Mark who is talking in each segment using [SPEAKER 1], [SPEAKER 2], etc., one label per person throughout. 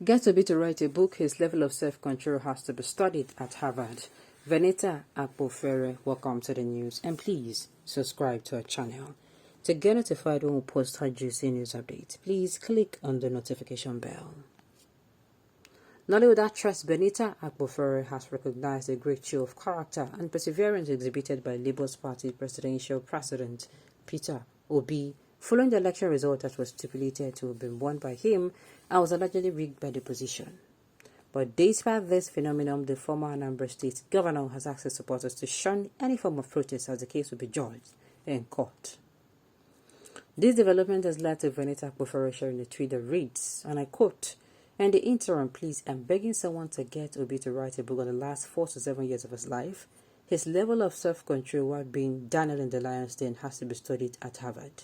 [SPEAKER 1] Get Obi to write a book. His level of self-control has to be studied at Harvard. Venita Akpofere, welcome to the news, and please subscribe to our channel. To get notified when we post our juicy news updates, please click on the notification bell. Nollywood actress Benita Akpofere has recognized a great show of character and perseverance exhibited by Labour's Party presidential president Peter Obi following the election result that was stipulated to have been won by him and was allegedly rigged by the opposition. But despite this phenomenon, the former Anambra State governor has asked his supporters to shun any form of protest as the case will be judged in court. This development has led to Venita Akpofere sharing a tweet that reads, and I quote, "In the interim, please, I'm begging someone to get Obi to write a book on the last 4 to 7 years of his life. His level of self-control while being Daniel in the lion's den has to be studied at Harvard."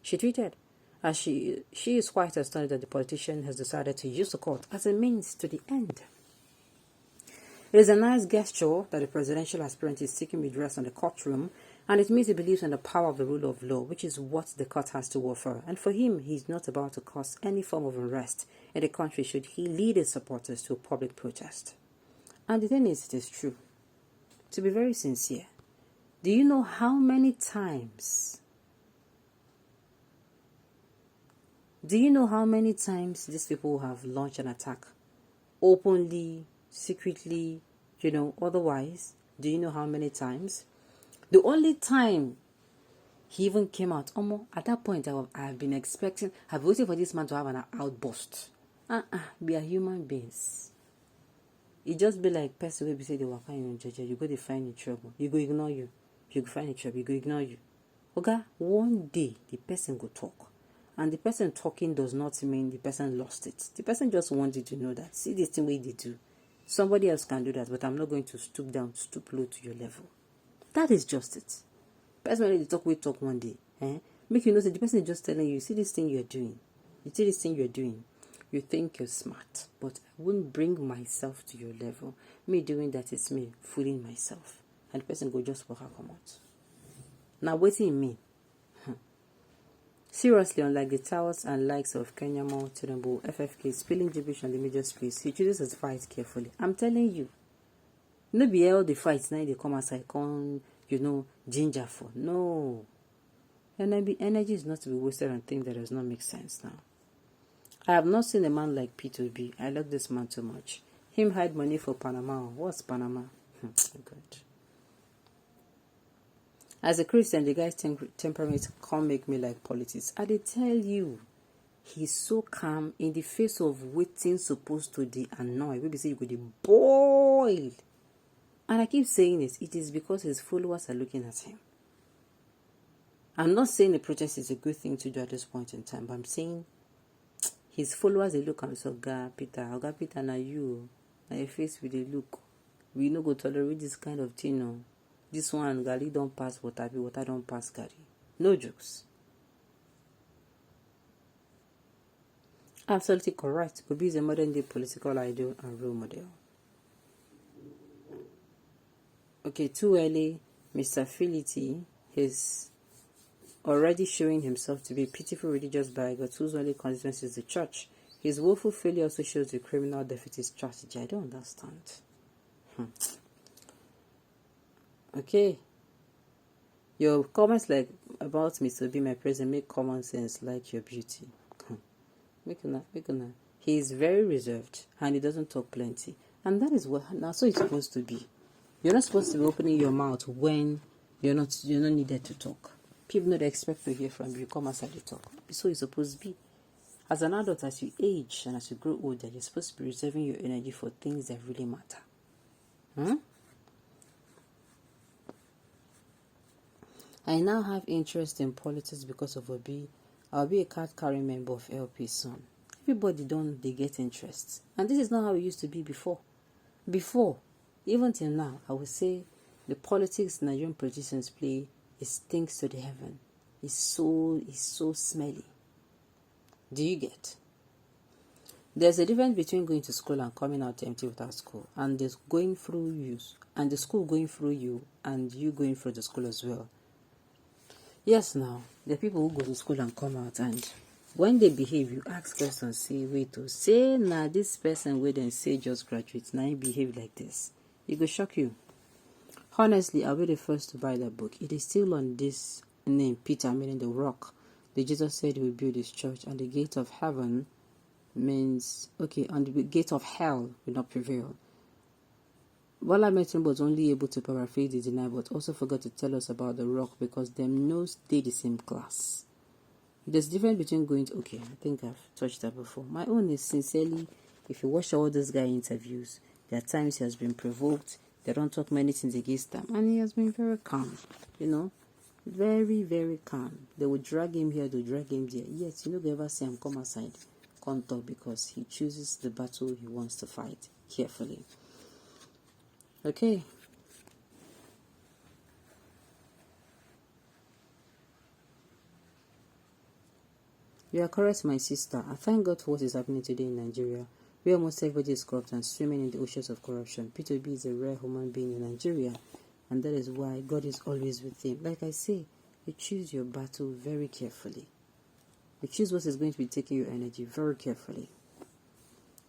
[SPEAKER 1] She tweeted, as she is quite astonished that the politician has decided to use the court as a means to the end. It is a nice gesture that the presidential aspirant is seeking redress on the courtroom, and it means he believes in the power of the rule of law, which is what the court has to offer. And for him, he is not about to cause any form of unrest in the country should he lead his supporters to a public protest. And the thing is, it is true. To be very sincere, do you know how many times these people have launched an attack? Openly, secretly, otherwise. Do you know how many times? The only time he even came out, at that point I've been expecting, I've waited for this man to have an outburst. We are human beings. It just be like person will be say they walk on your judge, you go to find in trouble. You go ignore you. You go find in trouble, you go ignore you. Okay? One day the person go talk. And the person talking does not mean the person lost it. The person just wanted to know that, see this thing way they do. Somebody else can do that, but I'm not going to stoop low to your level. That is just it. Person when they talk, we talk one day. Make you know that the person is just telling you, see this thing you're doing. You see this thing you're doing. You think you're smart, but I wouldn't bring myself to your level. Me doing that is me fooling myself. And the person go just walk come out. Now waiting in me. Seriously, unlike the towers and likes of Kenyamo, Tinubu, FFK, spilling gibberish on the major space, he chooses his fight carefully. I'm telling you, no be all the fights now they come as I come, ginger for. No. Energy is not to be wasted on things that does not make sense now. I have not seen a man like P2B. I like this man too much. Him hide money for Panama. What's Panama? Good. As a Christian, the guy's temperament can't make me like politics. I tell you, he's so calm in the face of waiting supposed to be annoyed. We say you could boil. And I keep saying this, it is because his followers are looking at him. I'm not saying the protest is a good thing to do at this point in time, but I'm saying his followers, they look at me, so Oga Peter, now you, now your face with the look. We no go tolerate this kind of thing, no. This one, Gali don't pass water don't pass Gali. No jokes. Absolutely correct. Obi is a modern day political ideal and role model. Okay, too early, Mr. Fility is already showing himself to be a pitiful religious bigot whose only consequence is the church. His woeful failure also shows the criminal defeatist strategy. I don't understand. Okay. Your comments about Mr. Obi, my president, make common sense like your beauty. Make una. He is very reserved and he doesn't talk plenty. And that is what now so it's supposed to be. You're not supposed to be opening your mouth when you're not needed to talk. People don't expect to hear from you. Come outside to talk. So it's supposed to be. As an adult, as you age and as you grow older, you're supposed to be reserving your energy for things that really matter. I now have interest in politics because of Obi. I'll be a card-carrying member of LP soon. Everybody they get interest. And this is not how it used to be before. Before, even till now, I would say the politics Nigerian politicians play stinks to the heaven. It's so smelly. Do you get? There's a difference between going to school and coming out empty without school, and there's going through you, and the school going through you, and you going through the school as well. Yes, now, there are people who go to school and come out and when they behave, you ask questions, say, wait to say, nah, this person wait and say just graduate, now he behave like this. It will shock you. Honestly, I'll be the first to buy that book. It is still on this name, Peter, meaning the rock. The Jesus said he will build his church, and the gate of heaven means, okay, and the gate of hell will not prevail. Bola Tinubu was only able to paraphrase the deny, but also forgot to tell us about the rock because them knows they the same class. There's difference between going to, okay, I think I've touched that before. My own is sincerely, if you watch all those guy interviews, there are times he has been provoked, they don't talk many things against them, and he has been very calm, you know, very, very calm. They will drag him here, they will drag him there. Yes, you know, they ever see him come aside, come talk, because he chooses the battle he wants to fight carefully. Okay. You are correct, my sister. I thank God for what is happening today in Nigeria, where almost everybody is corrupt and swimming in the oceans of corruption. P2B is a rare human being in Nigeria, and that is why God is always with him. Like I say, you choose your battle very carefully. You choose what is going to be taking your energy very carefully.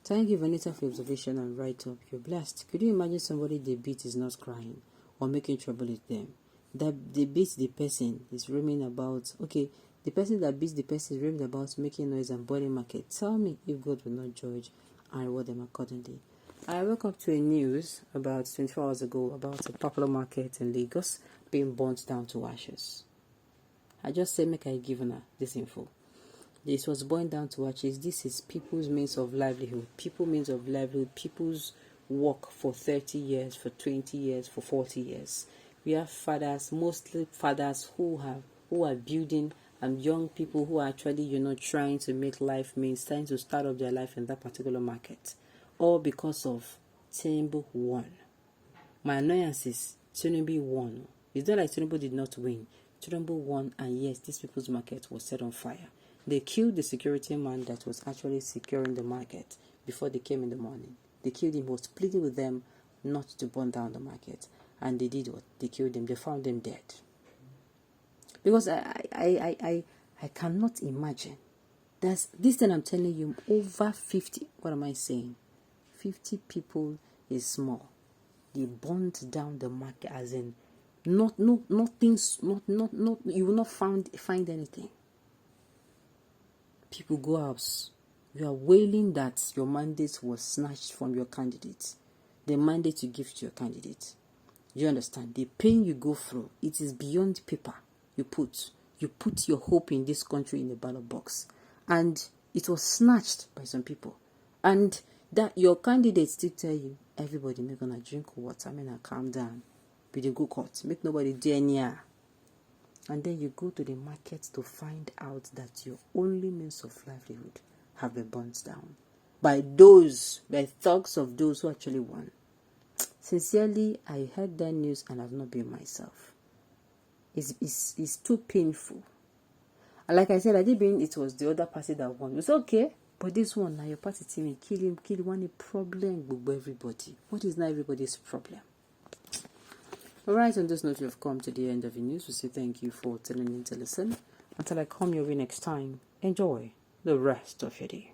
[SPEAKER 1] Thank you, Vanessa, for your observation and write-up. You're blessed. Could you imagine somebody they beat is not crying or making trouble with them? That they beat the person is roaming about. Okay, the person that beats the person is roaming about making noise and boiling market. Tell me if God will not judge and reward them accordingly. I woke up to a news about 24 hours ago about a popular market in Lagos being burnt down to ashes. I just said, make I give her this info. This was burned down to ashes. This is people's means of livelihood. People's work for 30 years, for 20 years, for 40 years. We have fathers, mostly fathers who are building, and young people who are actually, trying to make life means, trying to start up their life in that particular market. All because of Tinubu won. My annoyance is Tinubu won. It's not like Tinubu did not win. Tinubu won, and yes, this people's market was set on fire. They killed the security man that was actually securing the market before they came in the morning. They killed him. He was pleading with them not to burn down the market. And they did what? They killed him. They found him dead. Because I cannot imagine. That's this thing I'm telling you, over 50, what am I saying? 50 people is small. They burned down the market, as in not you will not find anything. People go out. You are wailing that your mandate was snatched from your candidate. The mandate you give to your candidate. You understand? The pain you go through, it is beyond paper. You put your hope in this country in the ballot box. And it was snatched by some people. And that your candidate still tell you, everybody make gonna drink water, calm down. Be the good court. Make nobody do any. And then you go to the market to find out that your only means of livelihood have been burnt down by thugs of those who actually won. Sincerely, I heard that news and I've not been myself. It's too painful. And like I said, I did mean it was the other party that won. It was okay, but this one, now your party team, kill one problem with everybody. What is now everybody's problem? Alright, on this note, we have come to the end of the news. We say thank you for tuning in to listen. Until I come your way next time, enjoy the rest of your day.